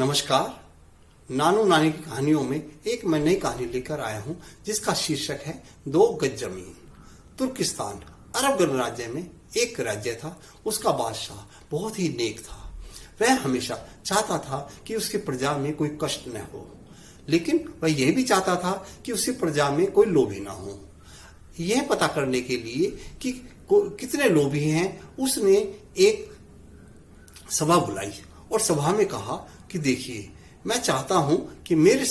नमस्कार। नानू नानी की कहानियों में एक मैं नई कहानी लेकर आया हूं जिसका शीर्षक है 2 गज जमीन। तुर्किस्तान अरब गणराज्य में एक राज्य था। उसका बादशाह बहुत ही नेक था। वह हमेशा चाहता था कि उसकी प्रजा में कोई कष्ट न हो, लेकिन वह यह भी चाहता था कि उसकी प्रजा में कोई लोभी न हो। यह पता करने के लिए कि कितने लोभी हैं, उसने एक सभा बुलाई और सभा में कहा कि देखिए, मैं चाहता हूं कि मेरे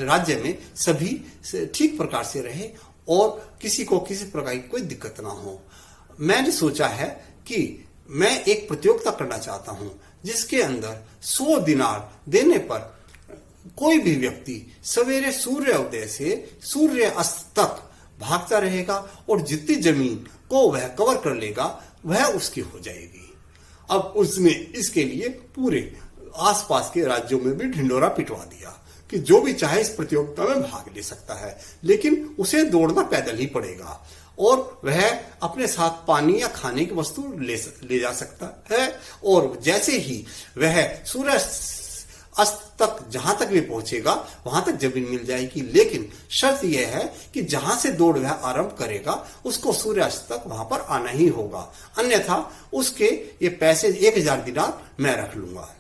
राज्य में सभी ठीक प्रकार से रहे और किसी को किसी प्रकार की कोई दिक्कत ना हो। मैंने सोचा है कि मैं एक प्रतियोगिता करना चाहता हूं जिसके अंदर 100 दिनार देने पर कोई भी व्यक्ति सवेरे सूर्योदय से सूर्य अस्त तक भागता रहेगा और जितनी जमीन को वह कवर कर लेगा वह उसकी हो जाएगी। अब उसने इसके लिए पूरे आसपास के राज्यों में भी ढिंडोरा पिटवा दिया कि जो भी चाहे इस प्रतियोगिता में भाग ले सकता है, लेकिन उसे दौड़ना पैदल ही पड़ेगा और वह अपने साथ पानी या खाने की वस्तु ले जा सकता है। और जैसे ही वह सूर्य अस्त तक जहां तक भी पहुंचेगा वहां तक जमीन मिल जाएगी, लेकिन शर्त यह है कि जहां से दौड़ वह आरंभ करेगा उसको सूर्यास्त तक वहां पर आना ही होगा, अन्यथा उसके ये पैसे 1000 दिनार मैं रख लूंगा।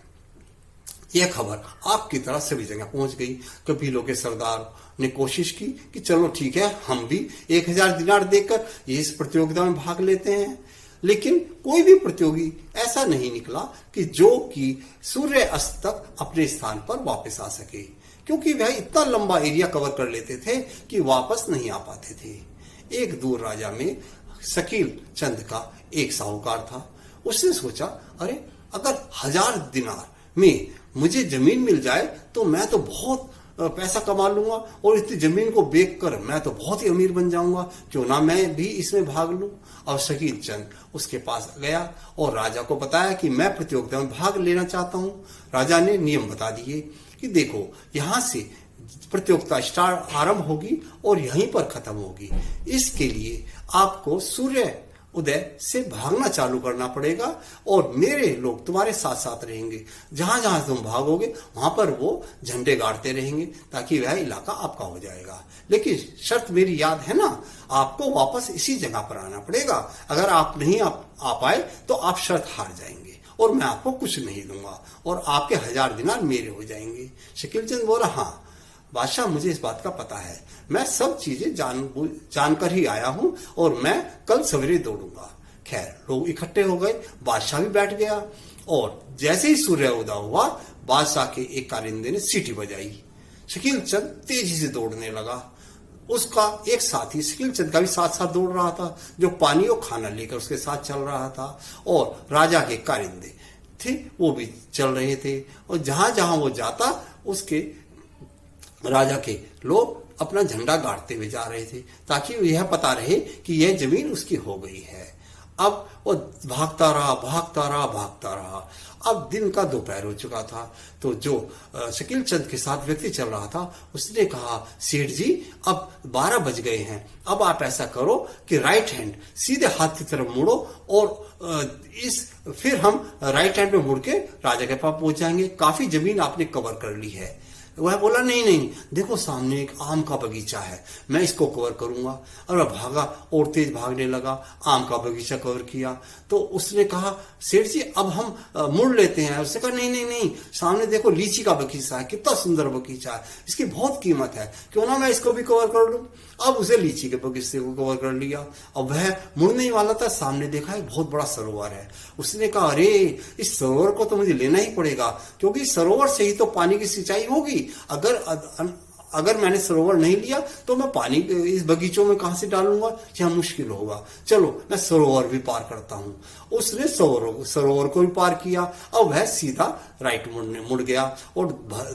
यह खबर आग की तरह सभी जगह पहुंच गई। कबीलों के सरदार ने कोशिश की कि चलो ठीक है, हम भी 1000 दिनार देकर इस प्रतियोगिता में भाग लेते हैं, लेकिन कोई भी प्रतियोगी ऐसा नहीं निकला कि जो कि सूर्य अस्त तक अपने स्थान पर वापस आ सके, क्योंकि वह इतना लंबा एरिया कवर कर लेते थे कि वापस नहीं आ पाते थे। एक दूर राजा में शकील चंद का एक साहूकार था। उसने सोचा, अरे अगर 1000 दिनार में मुझे जमीन मिल जाए तो मैं तो बहुत पैसा कमा लूंगा और इतनी जमीन को बेचकर मैं तो बहुत ही अमीर बन जाऊंगा, क्यों ना मैं भी इसमें भाग लूं। और शकील चंद उसके पास गया और राजा को बताया कि मैं प्रतियोगिता में भाग लेना चाहता हूं। राजा ने नियम बता दिए कि देखो, यहां से प्रतियोगिता स्टार्ट आरंभ होगी और यहीं पर खत्म होगी। इसके लिए आपको सूर्य उदय से भागना चालू करना पड़ेगा और मेरे लोग तुम्हारे साथ साथ रहेंगे। जहां जहां तुम भागोगे वहां पर वो झंडे गाड़ते रहेंगे ताकि वह इलाका आपका हो जाएगा। लेकिन शर्त मेरी याद है ना, आपको वापस इसी जगह पर आना पड़ेगा। अगर आप नहीं आ पाए तो आप शर्त हार जाएंगे और मैं आपको कुछ नहीं दूंगा और आपके 1000 दिनार मेरे हो जाएंगे। शकील चंद बोला, हाँ बादशाह, मुझे इस बात का पता है, मैं सब चीजें जानकर ही आया हूं और मैं कल सवेरे दौड़ूंगा। खैर, लोग इकट्ठे हो गए, बादशाह भी बैठ गया और जैसे ही सूर्य उदय हुआ बादशाह के एक कारिंदे ने सीटी बजाई। शकील चंद तेजी से दौड़ने लगा। उसका एक साथी शकील चंद का भी साथ साथ दौड़ रहा था, जो पानी और खाना लेकर उसके साथ चल रहा था, और राजा के कारिंदे थे वो भी चल रहे थे। और जहां जहां वो जाता उसके राजा के लोग अपना झंडा गाड़ते हुए जा रहे थे ताकि यह पता रहे कि यह जमीन उसकी हो गई है। अब वो भागता रहा भागता रहा भागता रहा। अब दिन का दोपहर हो चुका था। तो जो शकील चंद के साथ व्यक्ति चल रहा था उसने कहा, सेठ जी अब 12 बज गए हैं, अब आप ऐसा करो कि राइट हैंड सीधे हाथ की तरफ मुड़ो और फिर हम राइट हैंड में मुड़ के राजा के पास पहुंच जाएंगे। काफी जमीन आपने कवर कर ली है। वह बोला, नहीं नहीं, देखो सामने एक आम का बगीचा है, मैं इसको कवर करूंगा। और वह भागा और तेज भागने लगा, आम का बगीचा कवर किया। तो उसने कहा, सेठ जी अब हम मुड़ लेते हैं। उसने कहा, नहीं नहीं नहीं, सामने देखो लीची का बगीचा है, कितना सुंदर बगीचा है, इसकी बहुत कीमत है, क्यों ना मैं इसको भी कवर कर लूं। अब उसे लीची के बगीचे को कवर कर लिया। अब वह मुड़ने ही वाला था, सामने देखा एक बहुत बड़ा सरोवर है। उसने कहा, अरे इस सरोवर को तो मुझे लेना ही पड़ेगा, क्योंकि सरोवर से ही तो पानी की सिंचाई होगी। अगर मैंने सरोवर नहीं लिया तो मैं पानी इस बगीचों में कहां से डालूंगा, यह मुश्किल होगा। चलो मैं सरोवर भी पार करता हूं। उसने सरोवर को भी पार किया। अब वह सीधा राइट मुड़ गया और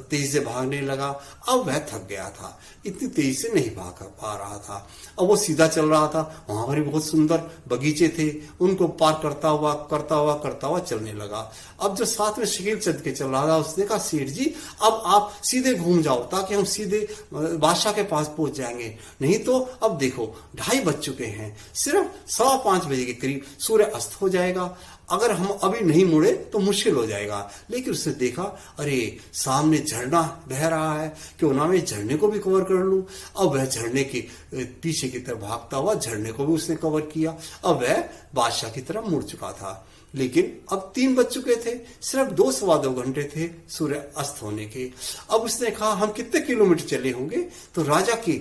तेजी से भागने लगा। अब वह थक गया था, इतनी तेजी से नहीं भाग पा रहा था। अब वो सीधा चल रहा था, वहां पर भी बहुत सुंदर बगीचे थे, उनको पार करता हुआ चलने लगा। अब जो साथ में शकील चंद के चल रहा था उसने कहा, सेठ जी अब आप सीधे घूम जाओ ताकि हम सीधे बादशाह के पास पहुंच जाएंगे। नहीं तो अब देखो 2:30 बज चुके हैं, सिर्फ 5:15 बजे के करीब सूर्य अस्त हो जाएगा। अगर हम अभी नहीं मुड़े तो मुश्किल हो जाएगा। लेकिन उसने देखा, अरे सामने झरना बह रहा है, क्यों ना मैं झरने को भी कवर कर लूं। अब वह झरने के पीछे की तरफ भागता हुआ झरने को भी उसने कवर किया। अब वह बादशाह की तरफ मुड़ चुका था। लेकिन अब 3 बज चुके थे, सिर्फ 2 सवा 2 घंटे थे सूर्य अस्त होने के। अब उसने कहा हम कितने किलोमीटर चले होंगे। तो राजा की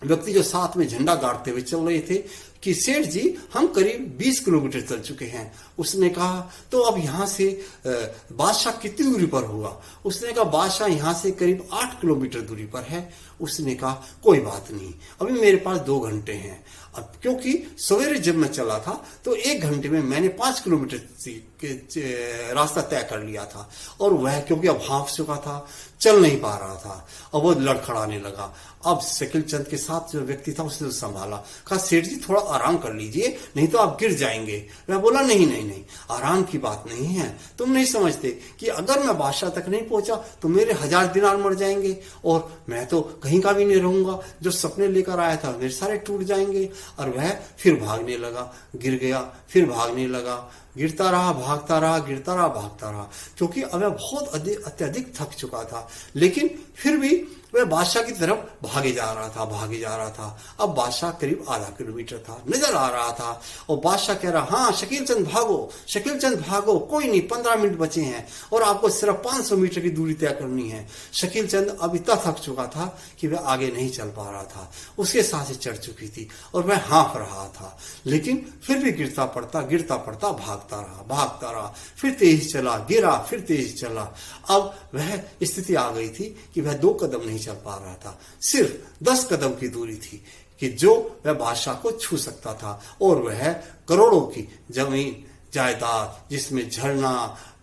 व्यक्ति जो साथ में झंडा गाड़ते हुए चल रहे थे कि सेठ जी हम करीब 20 किलोमीटर चल चुके हैं। उसने कहा तो अब यहां से बादशाह कितनी दूरी पर होगा। उसने कहा बादशाह यहां से करीब 8 किलोमीटर दूरी पर है। उसने कहा कोई बात नहीं, अभी मेरे पास 2 घंटे हैं। अब क्योंकि सवेरे जब मैं चला था तो 1 घंटे में मैंने 5 किलोमीटर रास्ता तय कर लिया था, और वह क्योंकि अब हाफ चुका था, चल नहीं पा रहा था, अब वो लड़खड़ाने लगा। अब शकील चंद के साथ जो व्यक्ति था उसने संभाला, कहा सेठ जी थोड़ा आराम कर लीजिए, नहीं तो आप गिर जाएंगे। वह बोला नहीं नहीं नहीं, आराम की बात नहीं है, तुम नहीं समझते कि अगर मैं बादशाह तक नहीं पहुंचा तो मेरे 1000 दिनार मर जाएंगे, और मैं तो कहीं का भी नहीं रहूंगा। जो सपने लेकर आया था मेरे सारे टूट जाएंगे। और वह फिर भागने लगा, गिर गया, फिर भागने लगा, गिरता रहा, भागता रहा, गिरता रहा, भागता रहा, क्योंकि अब वह बहुत अत्यधिक थक चुका था। लेकिन फिर भी वह बादशाह की तरफ भागे जा रहा था। अब बादशाह करीब आधा किलोमीटर था, नजर आ रहा था, और बादशाह कह रहा हाँ शकील चंद भागो, कोई नहीं, 15 मिनट बचे हैं और आपको सिर्फ 500 मीटर की दूरी तय करनी है। शकील चंद अब इतना थक चुका था कि वह आगे नहीं चल पा रहा था, उसके सांसें चढ़ चुकी थी और वह हाँफ रहा था। लेकिन फिर भी गिरता पड़ता भागता रहा, फिर तेज चला, गिरा, फिर तेज चला। अब वह स्थिति आ गई थी कि वह 2 कदम नहीं चल पा रहा था, सिर्फ 10 कदम की दूरी थी कि जो वह बादशाह को छू सकता था। और वह करोड़ों की जमीन जायदाद, जिसमें झरना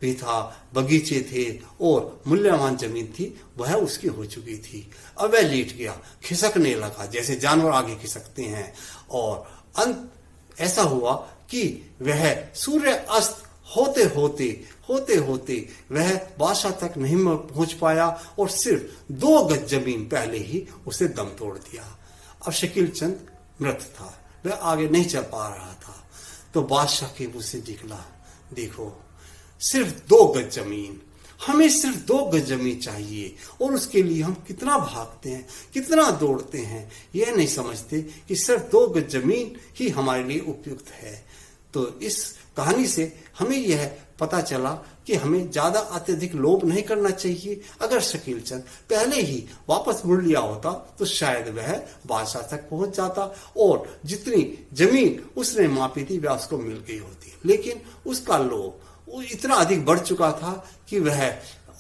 भी था, बगीचे थे और मूल्यवान जमीन थी, वह उसकी हो चुकी थी। अब वह लेट गया, खिसकने लगा जैसे जानवर आगे खिसकते हैं। और अंत ऐसा हुआ कि वह सूर्य अस्त होते होते वह बादशाह तक नहीं पहुंच पाया, और सिर्फ 2 गज जमीन पहले ही उसे दम तोड़ दिया। अब शकील चंद मृत था, वह आगे नहीं चल पा रहा था। तो बादशाह के मुंह से निकला, देखो सिर्फ 2 गज जमीन, हमें सिर्फ 2 गज जमीन चाहिए, और उसके लिए हम कितना भागते हैं, कितना दौड़ते हैं, यह नहीं समझते कि सिर्फ 2 गज जमीन ही हमारे लिए उपयुक्त है। तो इस कहानी से हमें यह पता चला कि हमें ज्यादा अत्यधिक लोभ नहीं करना चाहिए। अगर शकील चंद पहले ही वापस मुड़ लिया होता तो शायद वह बादशाह तक पहुंच जाता, और जितनी जमीन उसने मापी थी वह उसको मिल गई होती। लेकिन उसका लोभ इतना अधिक बढ़ चुका था कि वह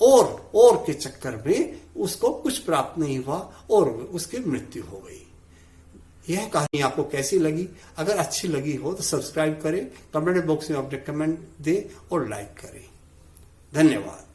और के चक्कर में उसको कुछ प्राप्त नहीं हुआ और उसकी मृत्यु हो गई। यह कहानी आपको कैसी लगी? अगर अच्छी लगी हो तो सब्सक्राइब करें, कमेंट बॉक्स में अपने कमेंट दें और लाइक करें। धन्यवाद।